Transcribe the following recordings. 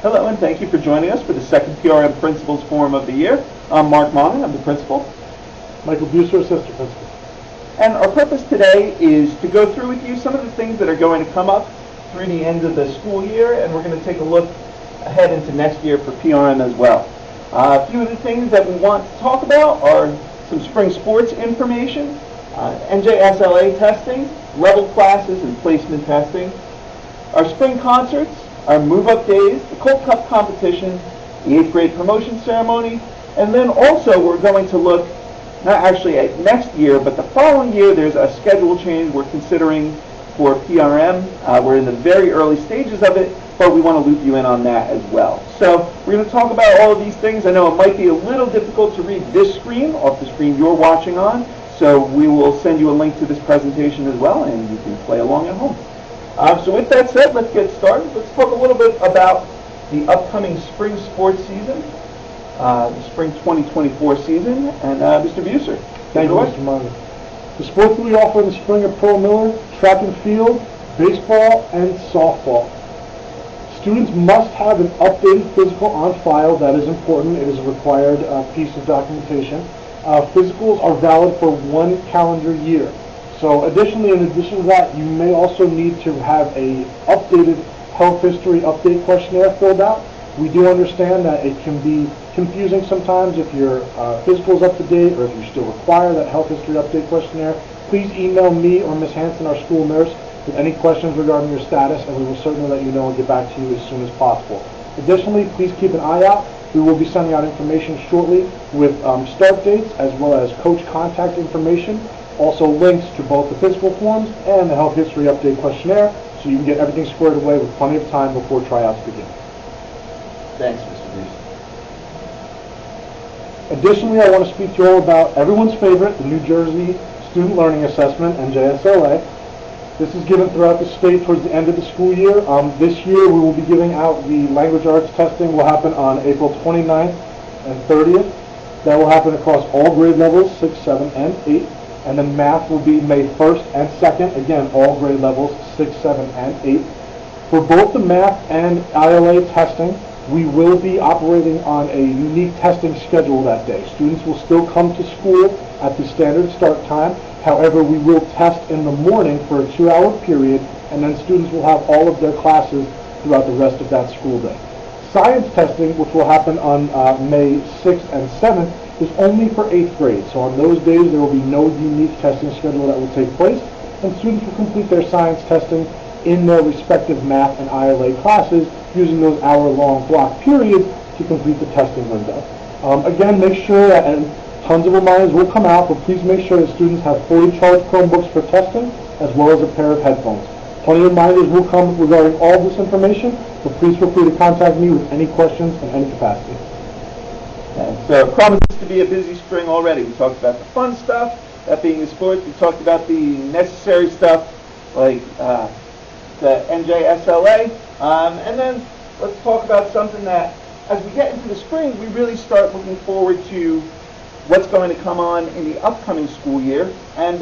Hello, and thank you for joining us for the second PRM Principals Forum of the year. I'm Mark Monning, I'm the principal. Michael Buser, assistant principal. And our purpose today is to go through with you some of the things that are going to come up through the end of the school year, and we're going to take a look ahead into next year for PRM as well. A few of the things that we want to talk about are some spring sports information, NJSLA testing, level classes and placement testing, our spring concerts, our move-up days, the Colt Cup competition, the 8th grade promotion ceremony, and then also we're going to look not actually at next year, but the following year there's a schedule change we're considering for PRM. We're in the very early stages of it, but we want to loop you in on that as well. So we're going to talk about all of these things. I know it might be a little difficult to read this screen off the screen you're watching on, so we will send you a link to this presentation as well, and you can play along at home. So with that said, let's get started. Let's talk a little bit about the upcoming spring sports season, the spring 2024 season, and Mr. Buser. Thank you, Mr. Money. The sports that we offer in the spring are Pearl Miller, track and field, baseball, and softball. Students must have an updated physical on file. That is important. It is a required piece of documentation. Physicals are valid for 1 calendar year. So additionally, in addition to that, you may also need to have a updated health history update questionnaire filled out. We do understand that it can be confusing sometimes if your physical is up to date or if you still require that health history update questionnaire. Please email me or Ms. Hanson, our school nurse, with any questions regarding your status, and we will certainly let you know and get back to you as soon as possible. Additionally, please keep an eye out. We will be sending out information shortly with start dates as well as coach contact information. Also links to both the physical forms and the health history update questionnaire, so you can get everything squared away with plenty of time before tryouts begin. Thanks, Mr. Buser. Additionally, I want to speak to you all about everyone's favorite, the New Jersey Student Learning Assessment, NJSLA. This is given throughout the state towards the end of the school year. This year we will be giving out the language arts testing will happen on April 29th and 30th. That will happen across all grade levels, 6, 7, and 8. And then math will be May 1st and 2nd, again, all grade levels, 6, 7, and 8. For both the math and ILA testing, we will be operating on a unique testing schedule that day. Students will still come to school at the standard start time. However, we will test in the morning for a 2-hour period, and then students will have all of their classes throughout the rest of that school day. Science testing, which will happen on May 6th and 7th, is only for 8th grade. So on those days, there will be no unique testing schedule that will take place, and students will complete their science testing in their respective math and ILA classes using those hour-long block periods to complete the testing window. Again, make sure that, and tons of reminders will come out, but please make sure that students have fully charged Chromebooks for testing, as well as a pair of headphones. Plenty of reminders will come regarding all this information, but please feel free to contact me with any questions in any capacity. So it promises to be a busy spring already. We talked about the fun stuff, that being the sports. We talked about the necessary stuff like the NJSLA. And then let's talk about something that, as we get into the spring, we really start looking forward to what's going to come on in the upcoming school year. And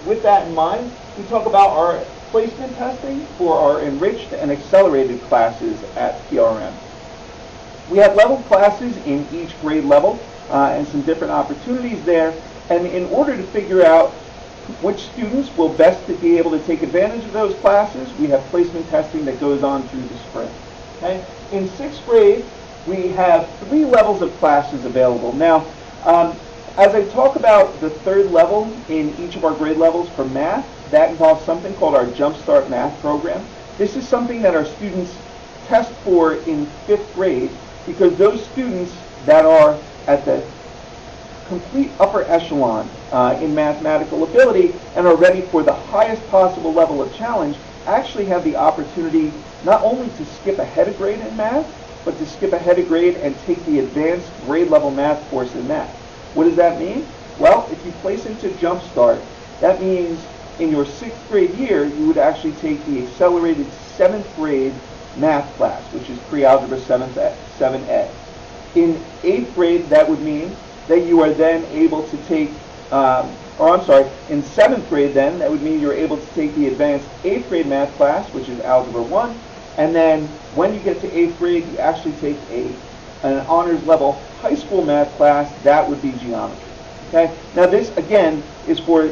with that in mind, we talk about our placement testing for our enriched and accelerated classes at PRM. We have level classes in each grade level and some different opportunities there. And in order to figure out which students will best to be able to take advantage of those classes, we have placement testing that goes on through the spring. Okay? In 6th grade, we have 3 levels of classes available. Now, as I talk about the 3rd level in each of our grade levels for math, that involves something called our Jumpstart Math program. This is something that our students test for in 5th grade, because those students that are at the complete upper echelon in mathematical ability and are ready for the highest possible level of challenge actually have the opportunity not only to skip ahead a grade in math, but to skip ahead a grade and take the advanced grade level math course in math. What does that mean? Well, if you place into Jumpstart, that means in your 6th grade year, you would actually take the accelerated 7th grade math class, which is pre-algebra 7A. In 8th grade, that would mean that you are then able to take, in 7th grade then, that would mean you're able to take the advanced 8th grade math class, which is Algebra 1, And then when you get to 8th grade, you actually take an honors level high school math class. That would be geometry. Okay? Now this, again, is for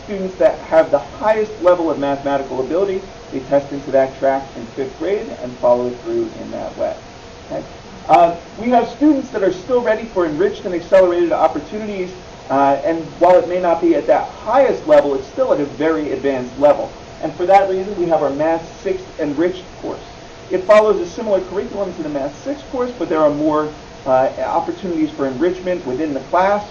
students that have the highest level of mathematical ability. They test into that track in 5th grade and follow through in that way. Okay? We have students that are still ready for enriched and accelerated opportunities, and while it may not be at that highest level, it's still at a very advanced level. And for that reason, we have our Math 6 Enriched course. It follows a similar curriculum to the Math 6 course, but there are more opportunities for enrichment within the class.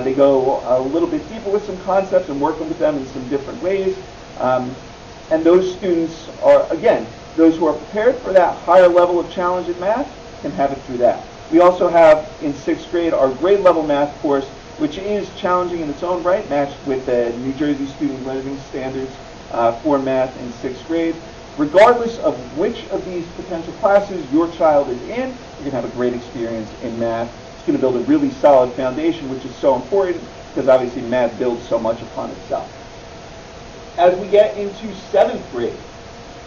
They go a little bit deeper with some concepts and work with them in some different ways. And those students are, again, those who are prepared for that higher level of challenge in math can have it through that. We also have in 6th grade our grade level math course, which is challenging in its own right, matched with the New Jersey Student Learning Standards for math in 6th grade. Regardless of which of these potential classes your child is in, you're going to have a great experience in math. It's going to build a really solid foundation, which is so important because obviously math builds so much upon itself. As we get into 7th grade,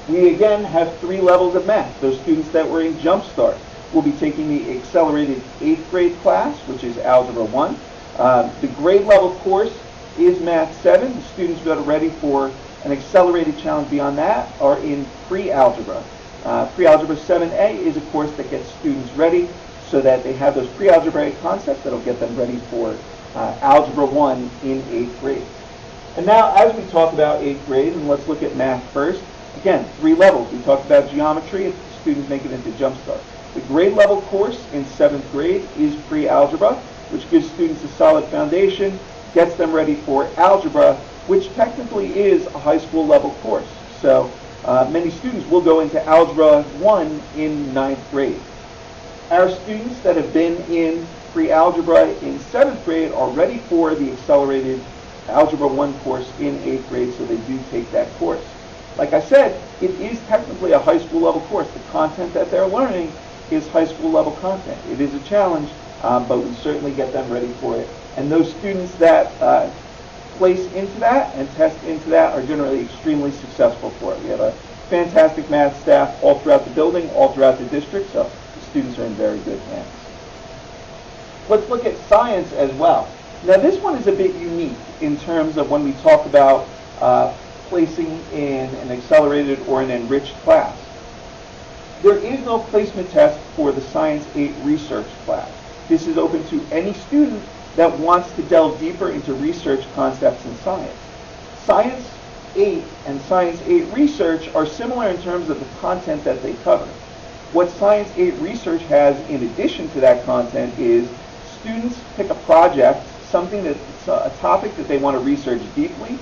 we again have 3 levels of math. Those students that were in Jumpstart will be taking the accelerated 8th grade class, which is Algebra 1. The grade level course is Math 7. The students that are ready for an accelerated challenge beyond that are in pre-algebra. Pre-algebra 7A is a course that gets students ready so that they have those pre-algebraic concepts that will get them ready for Algebra 1 in 8th grade. And now as we talk about 8th grade, and let's look at math first, again, 3 levels. We talked about geometry if the students make it into Jumpstart. The grade level course in 7th grade is pre-algebra, which gives students a solid foundation, gets them ready for algebra, which technically is a high school level course. So many students will go into Algebra 1 in 9th grade. Our students that have been in pre-algebra in 7th grade are ready for the accelerated Algebra 1 course in 8th grade, so they do take that course. Like I said, it is technically a high school level course. The content that they're learning is high school level content. It is a challenge, but we certainly get them ready for it. And those students that place into that and test into that are generally extremely successful for it. We have a fantastic math staff all throughout the building, all throughout the district, so the students are in very good hands. Let's look at science as well. Now this one is a bit unique in terms of when we talk about placing in an accelerated or an enriched class. There is no placement test for the Science 8 research class. This is open to any student that wants to delve deeper into research concepts in science. Science 8 and Science 8 research are similar in terms of the content that they cover. What Science 8 research has in addition to that content is students pick a project, something that's a topic that they want to research deeply,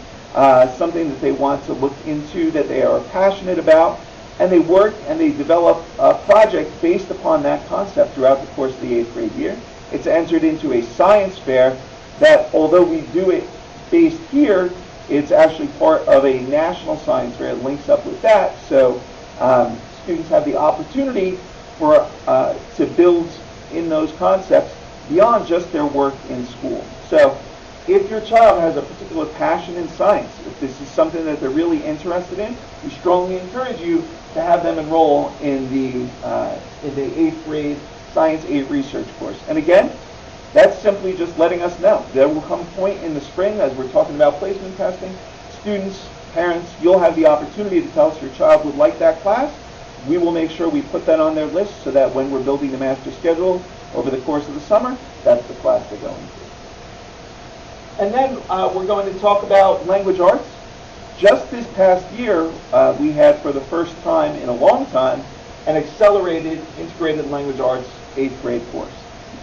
something that they want to look into, that they are passionate about, and they work and they develop a project based upon that concept throughout the course of the 8th grade year. It's entered into a science fair that, although we do it based here, it's actually part of a national science fair. It links up with that, so students have the opportunity for to build in those concepts beyond just their work in school. So if your child has a particular passion in science, if this is something that they're really interested in, we strongly encourage you to have them enroll in the 8th grade Science 8 research course. And again, that's simply just letting us know. There will come a point in the spring, as we're talking about placement testing, students, parents, you'll have the opportunity to tell us your child would like that class. We will make sure we put that on their list so that when we're building the master schedule over the course of the summer, that's the class they're going to. And then we're going to talk about language arts. Just this past year, we had for the first time in a long time an accelerated integrated language arts 8th grade course.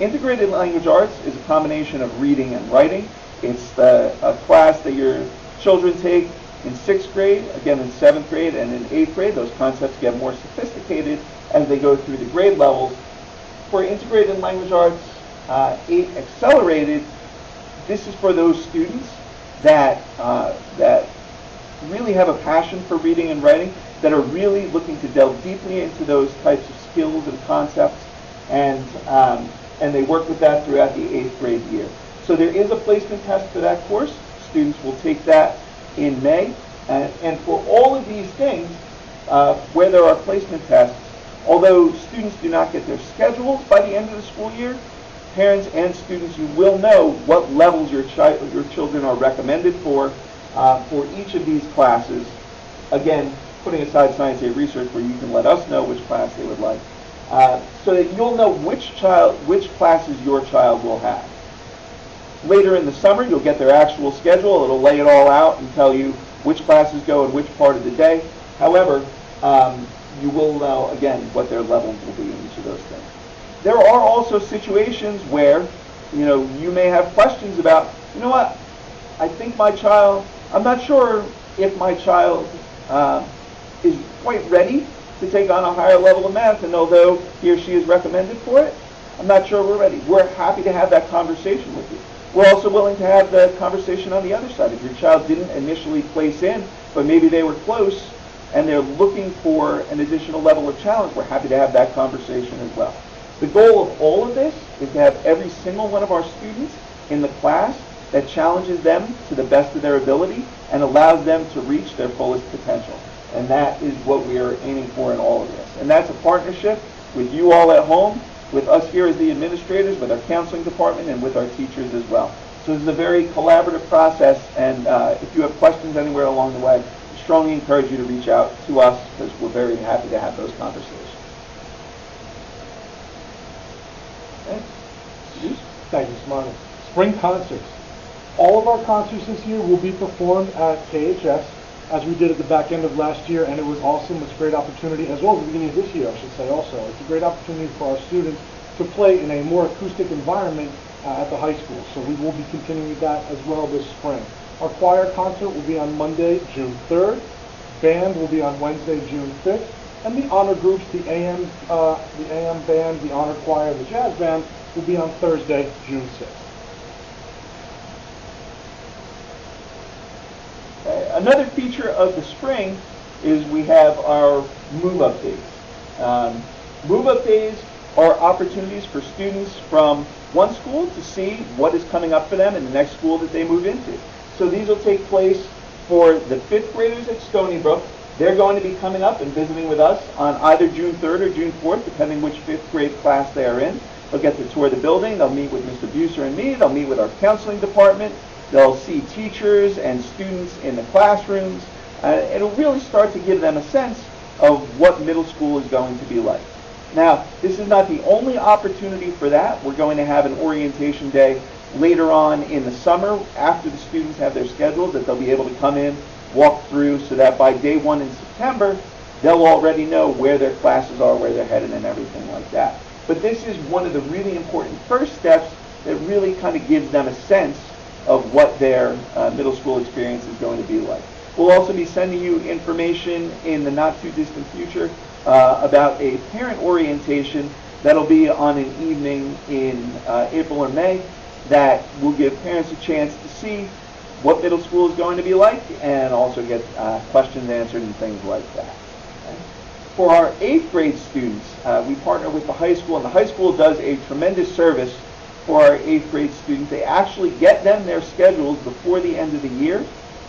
Integrated language arts is a combination of reading and writing. It's a class that your children take in 6th grade, again in 7th grade, and in 8th grade. Those concepts get more sophisticated as they go through the grade levels. For integrated language arts 8 accelerated, this is for those students that really have a passion for reading and writing, that are really looking to delve deeply into those types of skills and concepts, and they work with that throughout the 8th grade year. So there is a placement test for that course. Students will take that in May, and for all of these things, where there are placement tests, although students do not get their schedules by the end of the school year, parents and students, you will know what levels your children are recommended for each of these classes. Again, putting aside science aid research where you can let us know which class they would like, so that you'll know which classes your child will have. Later in the summer, you'll get their actual schedule. It'll lay it all out and tell you which classes go in which part of the day. However, you will know, again, what their levels will be in each of those things. There are also situations where, you may have questions about, what, I think my child, I'm not sure if my child is quite ready to take on a higher level of math, and although he or she is recommended for it, I'm not sure we're ready. We're happy to have that conversation with you. We're also willing to have the conversation on the other side. If your child didn't initially place in, but maybe they were close, and they're looking for an additional level of challenge, we're happy to have that conversation as well. The goal of all of this is to have every single one of our students in the class that challenges them to the best of their ability and allows them to reach their fullest potential. And that is what we are aiming for in all of this. And that's a partnership with you all at home, with us here as the administrators, with our counseling department, and with our teachers as well. So this is a very collaborative process, and if you have questions anywhere along the way, I strongly encourage you to reach out to us, because we're very happy to have those conversations. Okay. Thank you, Smart. Spring concerts. All of our concerts this year will be performed at KHS, as we did at the back end of last year, and it was awesome. It's a great opportunity, as well as the beginning of this year, I should say also. It's a great opportunity for our students to play in a more acoustic environment at the high school. So we will be continuing that as well this spring. Our choir concert will be on Monday, June 3rd. Band will be on Wednesday, June 5th. And the honor groups, the AM band, the honor choir, the jazz band, will be on Thursday, June 6th. Another feature of the spring is we have our move-up days. Move-up days are opportunities for students from one school to see what is coming up for them in the next school that they move into. So these will take place for the 5th graders at Stony Brook. They're going to be coming up and visiting with us on either June 3rd or June 4th, depending which 5th grade class they are in. They'll get to tour the building. They'll meet with Mr. Buser and me. They'll meet with our counseling department. They'll see teachers and students in the classrooms. It'll really start to give them a sense of what middle school is going to be like. Now, this is not the only opportunity for that. We're going to have an orientation day later on in the summer after the students have their schedules that they'll be able to come in, walk through, so that by day 1 in September, they'll already know where their classes are, where they're headed, and everything like that. But this is one of the really important first steps that really kind of gives them a sense of what their middle school experience is going to be like. We'll also be sending you information in the not too distant future about a parent orientation that'll be on an evening in April or May that will give parents a chance to see what middle school is going to be like and also get questions answered and things like that. Okay. For our 8th grade students, we partner with the high school, and the high school does a tremendous service for our 8th grade students. They actually get them their schedules before the end of the year,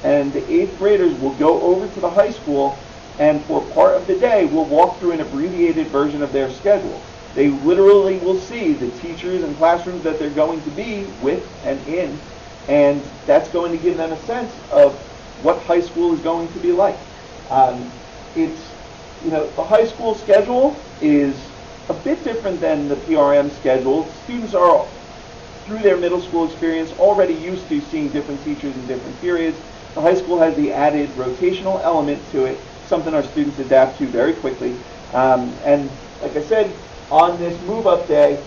and the 8th graders will go over to the high school, and for part of the day, we'll walk through an abbreviated version of their schedule. They literally will see the teachers and classrooms that they're going to be with and in, and that's going to give them a sense of what high school is going to be like. The high school schedule is a bit different than the PRM schedule. Students are, through their middle school experience, already used to seeing different teachers in different periods. The high school has the added rotational element to it, something our students adapt to very quickly. And like I said, on this move-up day,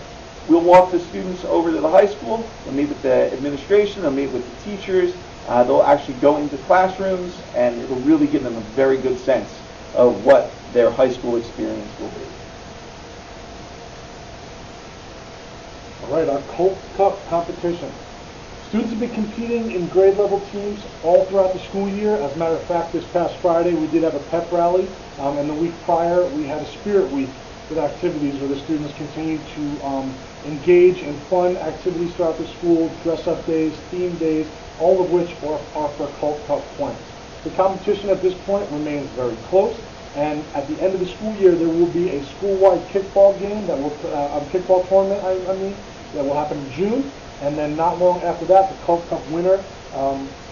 we'll walk the students over to the high school. They'll meet with the administration. They'll meet with the teachers. They'll actually go into classrooms, and it'll really give them a very good sense of what their high school experience will be. All right, our Colt Cup competition. Students have been competing in grade level teams all throughout the school year. As a matter of fact, this past Friday we did have a pep rally, and the week prior we had a spirit week with activities where the students continued to engage in fun activities throughout the school, dress-up days, theme days, all of which are for Colt Cup points. The competition at this point remains very close. And at the end of the school year, there will be a school-wide kickball game that will, kickball tournament, I mean, that will happen in June. And then not long after that, the Coke Cup winner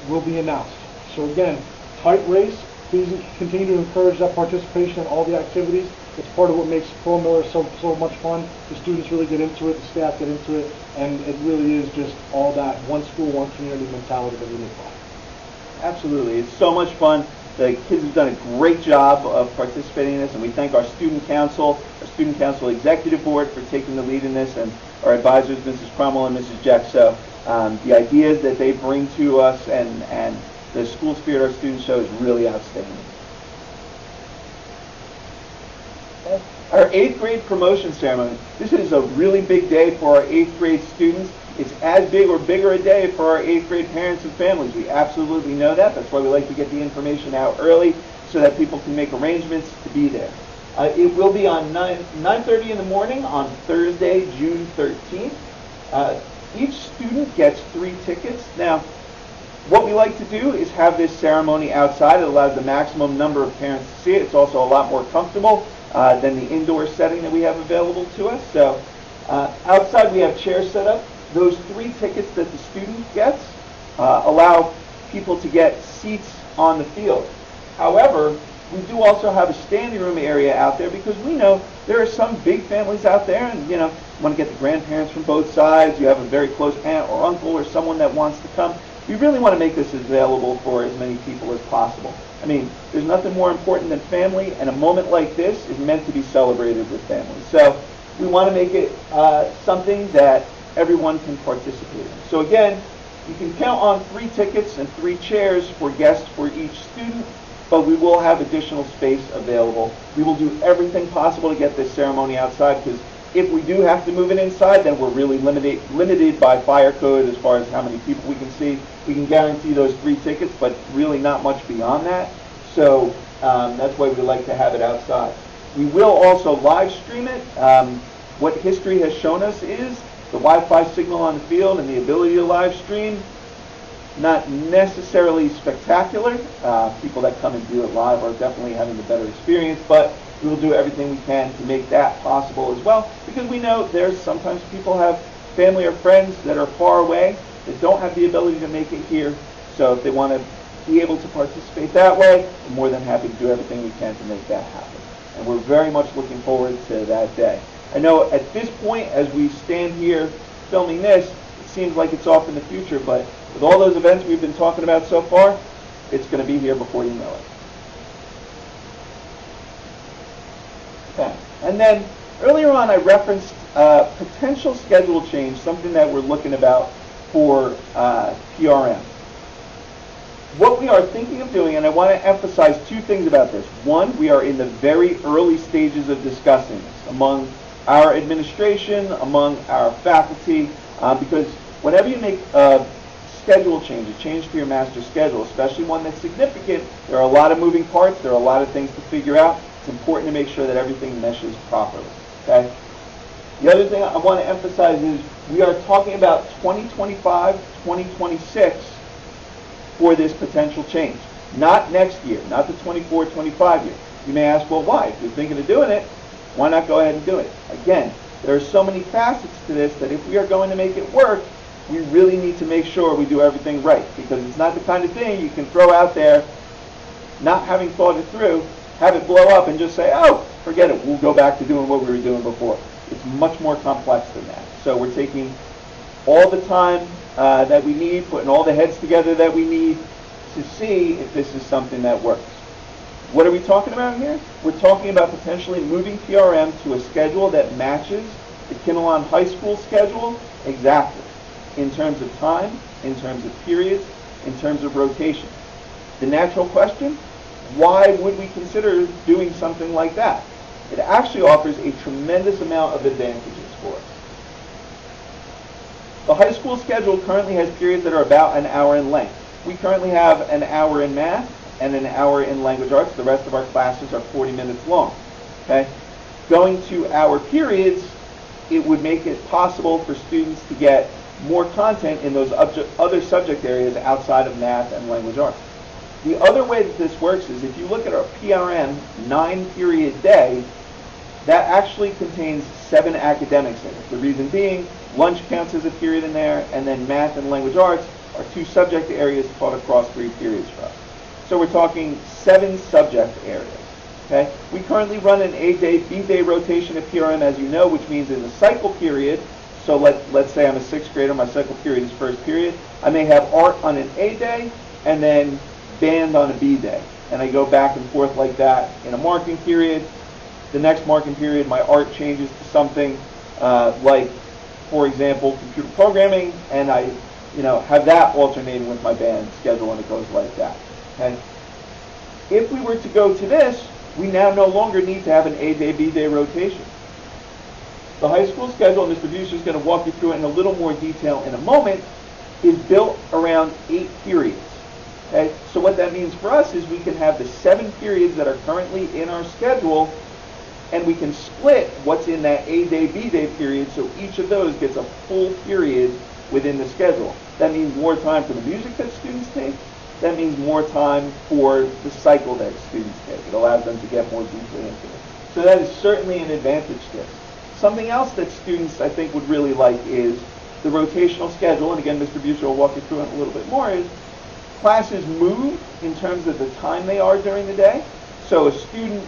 will be announced. So again, tight race. Please continue to encourage that participation in all the activities. It's part of what makes Paul Miller so much fun. The students really get into it, the staff get into it, and it really is just all that one school, one community mentality that we live by. Absolutely. It's so much fun. The kids have done a great job of participating in this, and we thank our student council executive board for taking the lead in this, and our advisors, Mrs. Crummell and Mrs. Jeck. So the ideas that they bring to us and the school spirit our students show is really outstanding. Okay. Our 8th grade promotion ceremony. This is a really big day for our 8th grade students. It's as big or bigger a day for our 8th grade parents and families. We absolutely know that. That's why we like to get the information out early so that people can make arrangements to be there. It will be on 9:30 in the morning on Thursday, June 13th. Each student gets 3 tickets. Now, what we like to do is have this ceremony outside. It allows the maximum number of parents to see it. It's also a lot more comfortable than the indoor setting that we have available to us. So outside we have chairs set up. Those 3 tickets that the student gets allow people to get seats on the field. However, we do also have a standing room area out there because we know there are some big families out there and, you want to get the grandparents from both sides. You have a very close aunt or uncle or someone that wants to come. We really want to make this available for as many people as possible. I mean, there's nothing more important than family, and a moment like this is meant to be celebrated with families. So we want to make it something that everyone can participate in. So again, you can count on 3 tickets and 3 chairs for guests for each student, but we will have additional space available. We will do everything possible to get this ceremony outside, because if we do have to move it inside, then we're really limited by fire code as far as how many people we can see. We can guarantee those 3 tickets, but really not much beyond that. So that's why we like to have it outside. We will also live stream it. What history has shown us is the Wi-Fi signal on the field and the ability to live stream, not necessarily spectacular. People that come and do it live are definitely having a better experience, but we will do everything we can to make that possible as well, because we know there's sometimes people have family or friends that are far away that don't have the ability to make it here. So if they want to be able to participate that way, we're more than happy to do everything we can to make that happen. And we're very much looking forward to that day. I know at this point, as we stand here filming this, it seems like it's off in the future, but with all those events we've been talking about so far, it's going to be here before you know it. Okay. And then earlier on I referenced potential schedule change, something that we're looking about for PRM. What we are thinking of doing, and I want to emphasize 2 things about this. One, we are in the very early stages of discussing this among our administration, among our faculty, because whenever you make a schedule change, a change to your master schedule, especially one that's significant, there are a lot of moving parts, there are a lot of things to figure out. It's important to make sure that everything meshes properly. Okay? The other thing I want to emphasize is we are talking about 2025, 2026 for this potential change. Not next year, not the 24-25 year. You may ask, well, why? If you're thinking of doing it, why not go ahead and do it? Again, there are so many facets to this that if we are going to make it work, we really need to make sure we do everything right, because it's not the kind of thing you can throw out there not having thought it through, have it blow up and just say, oh, forget it, we'll go back to doing what we were doing before. It's much more complex than that. So we're taking all the time that we need, putting all the heads together that we need to see if this is something that works. What are we talking about here? We're talking about potentially moving PRM to a schedule that matches the Kinnelon High School schedule exactly, in terms of time, in terms of periods, in terms of rotation. The natural question, why would we consider doing something like that? It actually offers a tremendous amount of advantages for us. The high school schedule currently has periods that are about an hour in length. We currently have an hour in math and an hour in language arts. The rest of our classes are 40 minutes long. Okay? Going to hour periods, it would make it possible for students to get more content in those other subject areas outside of math and language arts. The other way that this works is if you look at our PRM 9-period day, that actually contains 7 academics in it. The reason being, lunch counts as a period in there, and then math and language arts are 2 subject areas taught across 3 periods for us. So we're talking 7 subject areas. Okay? We currently run an A-day, B-day rotation at PRM, as you know, which means in the cycle period, so let's say I'm a 6th grader, my cycle period is first period, I may have art on an A day, and then band on a B day. And I go back and forth like that in a marking period. The next marking period, my art changes to something like, for example, computer programming, and I have that alternating with my band schedule, and it goes like that. Okay? If we were to go to this, we now no longer need to have an A-day, B-day rotation. The high school schedule, and Mr. Buscher is going to walk you through it in a little more detail in a moment, is built around 8 periods. Okay? So what that means for us is we can have the 7 periods that are currently in our schedule, and we can split what's in that A-day, B-day period, so each of those gets a full period within the schedule. That means more time for the music that students take. That means more time for the cycle that students take. It allows them to get more deeply into it. So that is certainly an advantage to this. Something else that students, I think, would really like is the rotational schedule, and again, Mr. Buscher will walk you through it a little bit more, is classes move in terms of the time they are during the day. So a student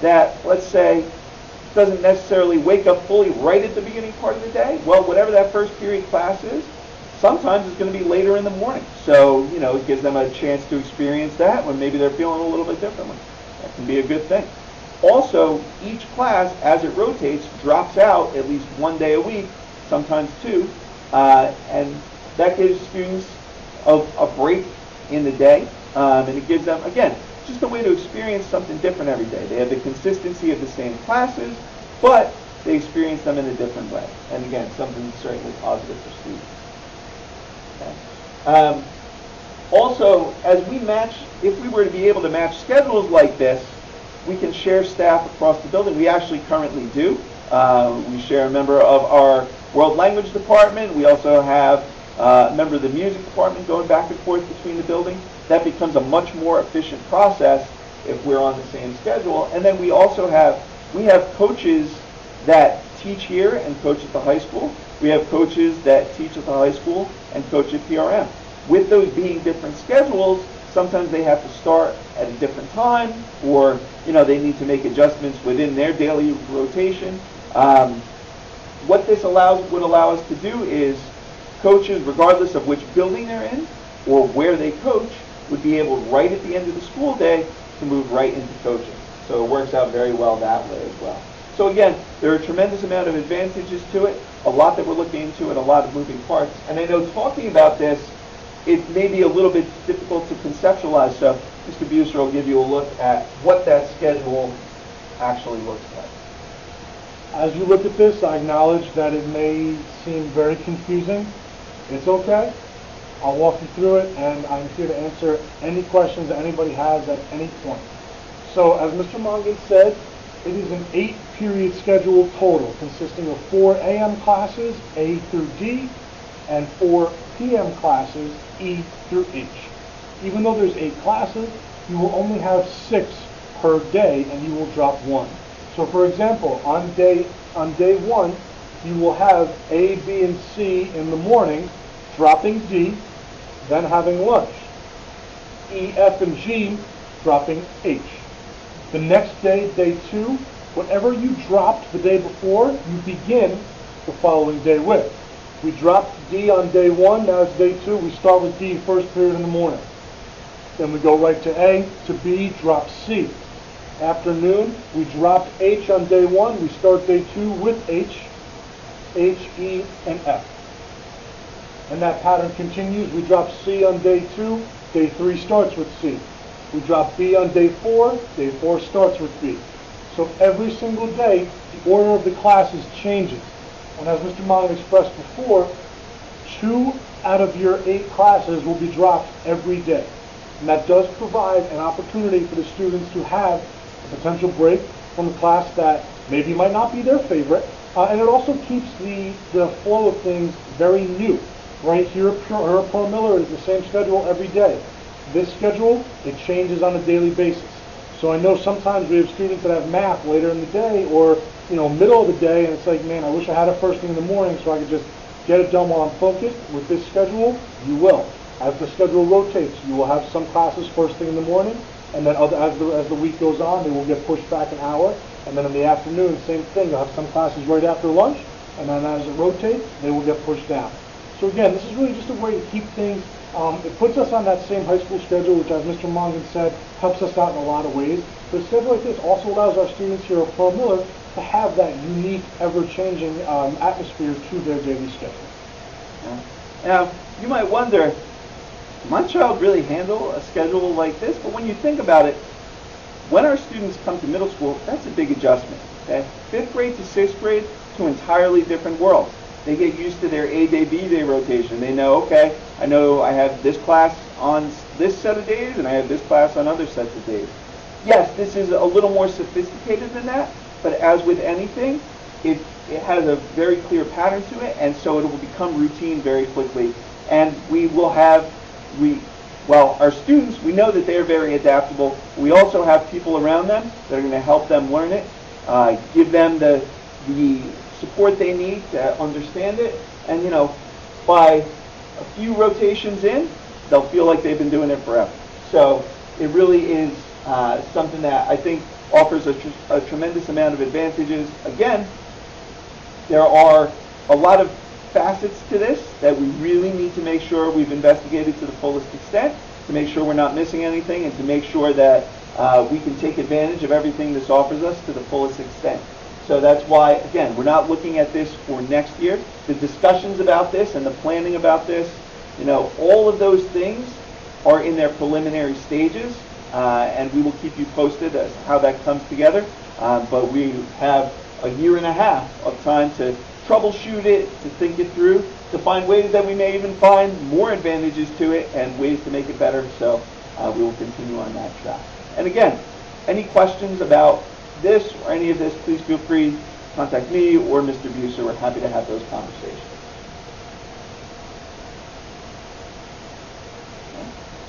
that, let's say, doesn't necessarily wake up fully right at the beginning part of the day, well, whatever that first period class is, sometimes it's going to be later in the morning. So, it gives them a chance to experience that when maybe they're feeling a little bit differently. That can be a good thing. Also, each class, as it rotates, drops out at least 1 day a week, sometimes 2, and that gives students a break in the day, and it gives them, again, just a way to experience something different every day. They have the consistency of the same classes, but they experience them in a different way. And again, something certainly positive for students. Okay. Also, as we match, if we were to be able to match schedules like this, we can share staff across the building. We actually currently do. We share a member of our World Language Department. We also have a member of the Music Department going back and forth between the buildings. That becomes a much more efficient process if we're on the same schedule. And then we also have coaches that teach here and coach at the high school. We have coaches that teach at the high school and coach at PRM. With those being different schedules, sometimes they have to start at a different time, or they need to make adjustments within their daily rotation. What this would allow us to do is coaches, regardless of which building they're in or where they coach, would be able right at the end of the school day to move right into coaching. So it works out very well that way as well. So again, there are a tremendous amount of advantages to it, a lot that we're looking into, and a lot of moving parts. And I know talking about this, it may be a little bit difficult to conceptualize, so Mr. Buscher will give you a look at what that schedule actually looks like. As you look at this, I acknowledge that it may seem very confusing. It's okay. I'll walk you through it, and I'm here to answer any questions that anybody has at any point. So, as Mr. Mongan said, it is an 8-period schedule total, consisting of 4 AM classes, A through D, and 4 PM classes, E through H. Even though there's 8 classes, you will only have 6 per day, and you will drop 1. So, for example, on day 1, you will have A, B, and C in the morning, dropping D, then having lunch. E, F, and G, dropping H. The next day, day 2, whatever you dropped the day before, you begin the following day with. We dropped D on day 1, now it's day 2, we start with D first period in the morning. Then we go right to A, to B, drop C. Afternoon, we dropped H on day 1, we start day 2 with H, E, and F. And that pattern continues. We drop C on day 2, day 3 starts with C. We drop B on day 4 starts with B. So every single day, the order of the classes changes. And as Mr. Mongan expressed before, 2 out of your 8 classes will be dropped every day. And that does provide an opportunity for the students to have a potential break from a class that maybe might not be their favorite. And it also keeps the flow of things very new. Right here, Pro Miller is the same schedule every day. This schedule, it changes on a daily basis. So I know sometimes we have students that have math later in the day or, middle of the day, and it's like, man, I wish I had it first thing in the morning so I could just get it done while I'm focused. With this schedule, you will. As the schedule rotates, you will have some classes first thing in the morning, and then as the week goes on, they will get pushed back an hour. And then in the afternoon, same thing. You'll have some classes right after lunch, and then as it rotates, they will get pushed down. So again, this is really just a way to keep things. It puts us on that same high school schedule, which, as Mr. Mongan said, helps us out in a lot of ways. But a schedule like this also allows our students here at Pearl Miller to have that unique, ever-changing atmosphere to their daily schedule. Yeah. Now, you might wonder, can my child really handle a schedule like this? But when you think about it, when our students come to middle school, that's a big adjustment. Okay? 5th grade to 6th grade, two entirely different worlds. They get used to their A day, B day rotation. They know, okay, I know I have this class on this set of days and I have this class on other sets of days. Yes, this is a little more sophisticated than that, but as with anything, it has a very clear pattern to it, and so it will become routine very quickly. And we will have, our students, we know that they're very adaptable. We also have people around them that are going to help them learn it, give them the support they need to understand it, and by a few rotations in, they'll feel like they've been doing it forever. So it really is something that I think offers a tremendous amount of advantages. Again, there are a lot of facets to this that we really need to make sure we've investigated to the fullest extent, to make sure we're not missing anything, and to make sure that we can take advantage of everything this offers us to the fullest extent. So that's why, again, we're not looking at this for next year. The discussions about this and the planning about this, all of those things are in their preliminary stages, and we will keep you posted as to how that comes together. But we have a year and a half of time to troubleshoot it, to think it through, to find ways that we may even find more advantages to it and ways to make it better. So we will continue on that track. And again, any questions about this or any of this, please feel free to contact me or Mr. Buser. We're happy to have those conversations.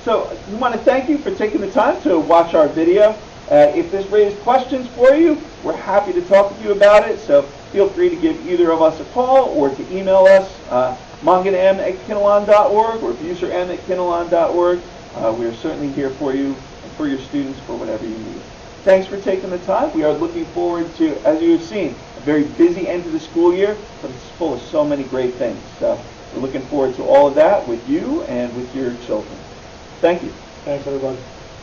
So we want to thank you for taking the time to watch our video. If this raised questions for you, we're happy to talk with you about it. So feel free to give either of us a call or to email us, monganm@kinnelon.org or buserm@kinnelon.org. We are certainly here for you and for your students for whatever you need. Thanks for taking the time. We are looking forward to, as you have seen, a very busy end of the school year, but it's full of so many great things. So we're looking forward to all of that with you and with your children. Thank you. Thanks, everybody.